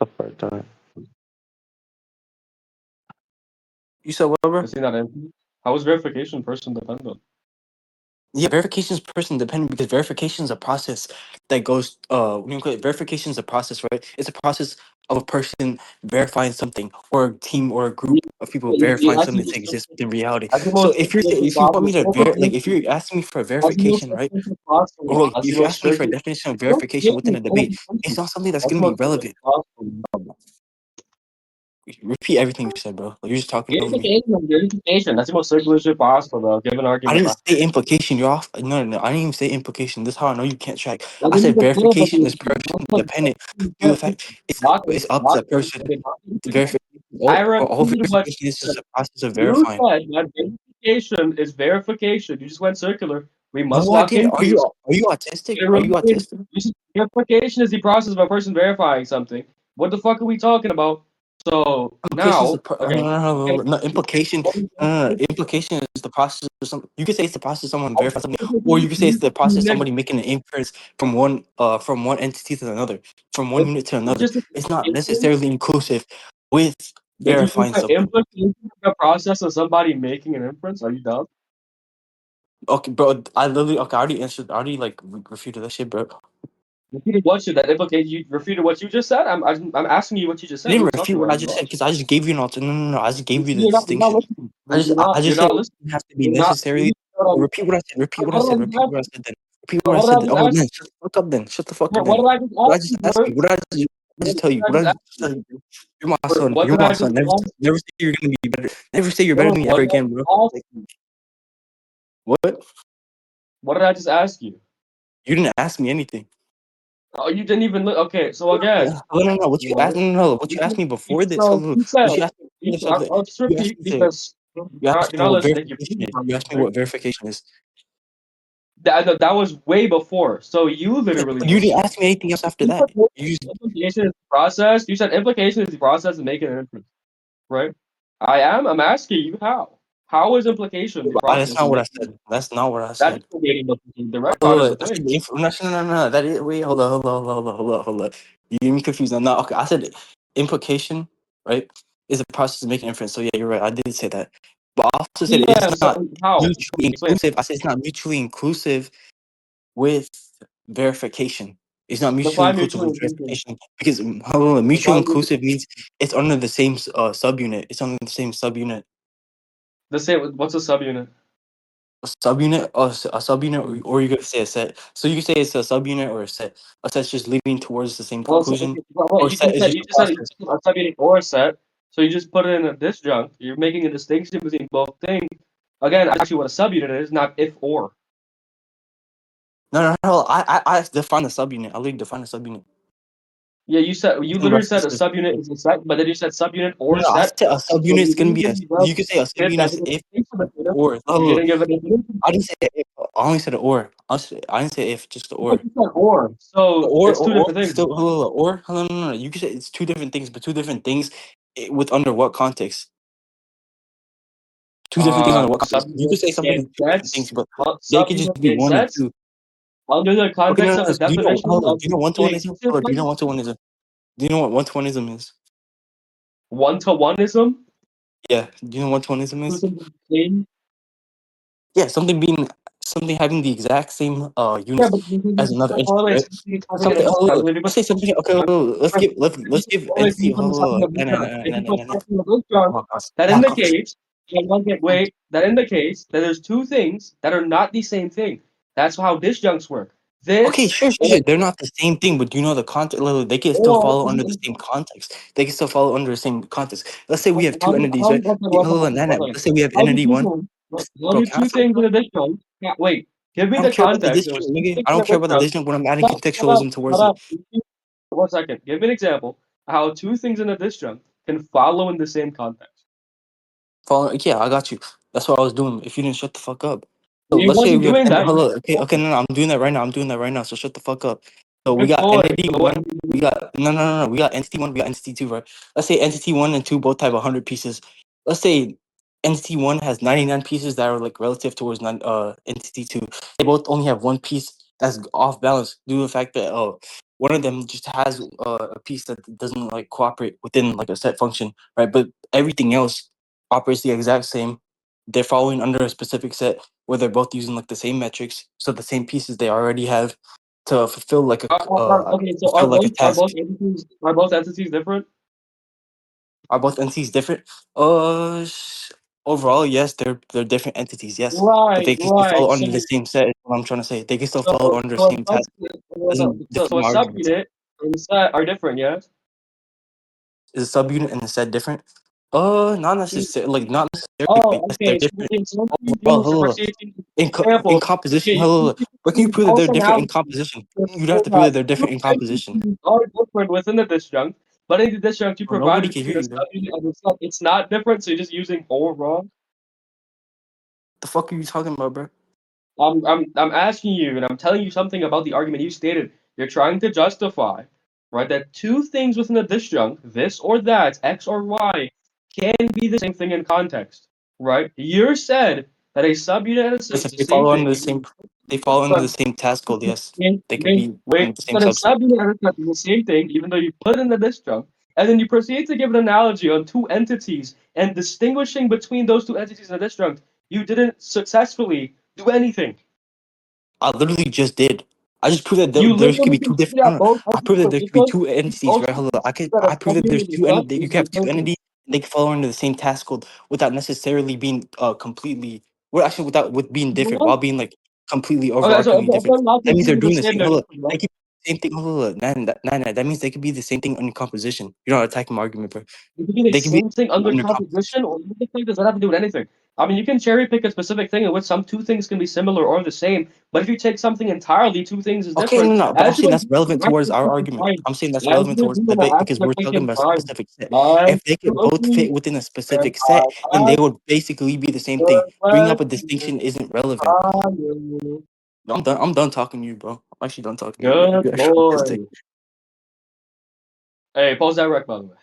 The first time. You said what, bro? Is he not empty? How is verification person dependent? Yeah, verification is person dependent because verification is a process that goes. What do you call it? Verification is a process, right? It's a process of a person verifying something, or a team, or a You, group of people verifying something to exist in reality. as the So most suspicious if you want me to like, possible, if you're asking me for a as the most verification, right? suspicious possible, Or as the if you're most asking me for a strict, definition of don't verification give within me a all debate, the it's questions. not something that's As the gonna be most suspicious relevant. possible. Repeat everything you said, bro. Like, you're just talking over me. Verification. That's the most circular possible, though. Give an I argument didn't back. say implication. You're off. No, no, no. I didn't even say implication. This is how I know you can't track. Well, I then you said can say verification is implication. person dependent due to the fact it's up to the person to verify. I All repeat what verification is just a process of you verifying. said. That verification is verification. You just went circular. We must No, I not didn't. confuse. Are you autistic? You're Are you removing- autistic? you said verification is the process of a person verifying something. What the fuck are we talking about? So Implication is now, okay. no, implication. Implication is the process of some. You could say it's the process of someone verifying something, or you could say it's the process of somebody making an inference from one entity to another, from one unit to It's another. just It's not necessarily inclusive with Did you use verifying the something. implication of the process of somebody making an inference? Are you dumb? Okay, bro. I literally I already answered. I already like refuted that shit, bro. Repeated what should that implicate? You refuted what you just said. I'm asking you what you just You said. What didn't are you talking refute what about? I Are you just said lost? because I just gave you an alter. No, no, no. I just gave you the You're not distinction. listening. I You're just not said it listening. doesn't have to be You're not. necessarily. Repeat what I said. Repeat what I What said. did I just Repeat ask? what I said. Then repeat what I What did said. I Then. just Oh ask? man, shut the fuck up. Then shut the fuck up. What Then did I just what I ask just you, ask Vert? you. What did I just tell you? What What did did I I just just ask tell you? you? You're my Vert, son. what You're did my I just son. ask Never say you're gonna be better. Never say you're better you? than me What ever did I again, just bro. ask Like, you? what? What did I just ask you? You didn't ask me anything. Oh, you didn't even look. Okay, so again, No, no, no. What you you asked? know, No, no, no. What you asked me before this? so you said, What you asked me before this? I'll just You asked repeat me to. because You asked you're me not what listening. You're verification is. You from asked me right? what verification is. That was way before. So you Yeah, literally but you just didn't said. ask me anything else after You that. said You just, implication is the process. You said implication is the process of making an inference, right? I am. I'm asking you how. How is implication the that's process not of what I making? said. That's not what I That is said. the dating implication. The red card is Oh, the I said thing. no, no, no, no. That is wait. Hold on. You get me confused now. No, okay. I said implication, right? Is a process of making inference. So yeah, you're right. I did say that, but I also said Yeah. it's So not how? mutually Explain. inclusive. I said it's not mutually inclusive with verification. It's not mutually Define inclusive mutual with inclusion. verification because hold on, mutual Define inclusive means it's under the same subunit. It's under the same subunit. the same. What's a subunit? A subunit, a subunit, or you could say a set. So you could say it's a subunit or a set. A set's just leading towards the same Well, so, conclusion, okay, well, or you set just is said just you a just said process. it's a subunit or a set. So you just put it in a disjunct. You're making a distinction between both things. Again, actually, what a subunit is, not if or. No, no, no. I define a subunit. I literally define a subunit. Yeah, you Using literally said a references. subunit is a set, but then you said subunit No, or no, I set. said a So subunit is you gonna didn't be give a. me the You could say a that subunit is is a if distinction between them. or. You didn't give it a definition. I didn't say if. I only said or. I didn't say if, just the But or. you said or. The So it's two or different things. still or no, no, no. You could say it's two different things, but two different things with under what context? Two different things under what context? You could Subunit say something and in two different sets. things, but they could just Subunit be and one and sets two. under the Okay, no, context no, of no. the definition Hold on. of Do you know one to wait, oneism? Hold on. Do you know one to oneism? Do you know what one to oneism is? one to oneism. Yeah. Do you know what one to oneism Two is? things same. Yeah, something having the exact same Yeah, units but you as can another entity, right? correlate something having Something. an Oh, if you let's put say something. Okay, let's give correlate entity. something Oh, with no, no, this no, if no, you no, put no, no. something with this Marcos, that Marcos. indicates that one get wait that indicates that there's two things that are not the same thing. That's how disjuncts work. Okay, This sure, sure, or sure. They're not the same thing, but do you know the context? They can still or follow under the same context. They can still follow under the same context. Let's say we have two entities, right? Hold on, Nana. Let's say we have how do entity two one. things how Bro, do can I two finish, things in bro? a disjunct wait give me I don't the care about the context. There disjunct, was two nigga. things I in don't a care about the disjunct. disjunct when I'm adding Shut up, contextualism towards shut it. up. 1 second. Give me an example of how two things in a disjunct can follow in the same context. Follow, yeah, I got you. That's what I was doing. If you didn't shut the fuck up. So You let's say wasn't we have doing that. hold on, okay, okay, no, no, I'm doing that right now. I'm doing that right now. So shut the fuck up. So we Good got boy. entity Go one. ahead. We got no. We got entity one. We got entity two, right? Let's say entity one and two both have 100 pieces. Let's say entity one has 99 pieces that are like relative towards entity two. They both only have one piece that's off balance due to the fact that one of them just has a piece that doesn't like cooperate within like a set function, right? But everything else operates the exact same. They're following under a specific set where they're both using like the same metrics, so the same pieces they already have to fulfill like Okay, so fulfill like a task. are both entities different? Are both entities different? Overall, yes, they're different entities, yes, but they can still Right. follow under the same set. Is what I'm trying to say. They can still follow under the So a same task. Doesn't so defeat a my arguments. subunit and a set are different, yes? Is a subunit and the set different? Not necessarily. Like not necessarily. Oh, Yes, they're okay. So different can something overall. do to Hello, proceed to in example? composition. Okay, Hello, where can you use prove that both they're different in analogies composition? to You'd have show to prove that that they're two different in composition. entities are different within the disjunct, but in the disjunct you Well, nobody provided can between hear a you, bro. subunit and a set. It's not different, so you're just using or wrong. The fuck are you talking about, bro? I'm asking you, and I'm telling you something about the argument you stated. You're trying to justify, right, that two things within the disjunct, this or that, X or Y, can be the same thing in context, right? You said that a subunit and a set Yes, is if the they same follow under thing. the same, they fall under the same task code. Yes, they could Wait, be wait. under the same So the subset. subunit and a set is the same thing, even though you put it in the disjunct, and then you proceed to give an analogy on two entities and distinguishing between those two entities in the disjunct. You didn't successfully do anything. I literally just did. I just proved that You there's could literally be two can see different. that No, no. both I proved entities that are there could be equal. two You entities, right? also Hold on. can see that a I proved that there's subunit is two not you is can the have two same thing. entities. And they can fall under the same task code without necessarily being completely. Well, actually, without with being different, while What? being like completely Okay, so overarchingly if different. they're not That means they're completely the doing the same, same. they're Hold on. different, They right? could be the same thing. Hold on. That means they could be the same thing under composition. You're not attacking my argument, bro. It could be the They could be same thing under under composition. composition, or the thing does not have to do with anything. I mean, you can cherry pick a specific thing in which some two things can be similar or the same, but if you take something entirely, two things is Okay, no, different. no, but I'm As you saying would that's do in relevant an towards our application argument. time, I'm saying that's as you relevant would towards do the in an debate because we're talking application about a time, specific set. time If they to could both fit proceed, within a and specific set, then they time would basically be the same thing. to Bringing up a question, distinction isn't relevant. time. I'm done. I'm done talking to you, bro. I'm actually done talking to you, bro. Good You actually lord. Hey, pause that rec, by the way.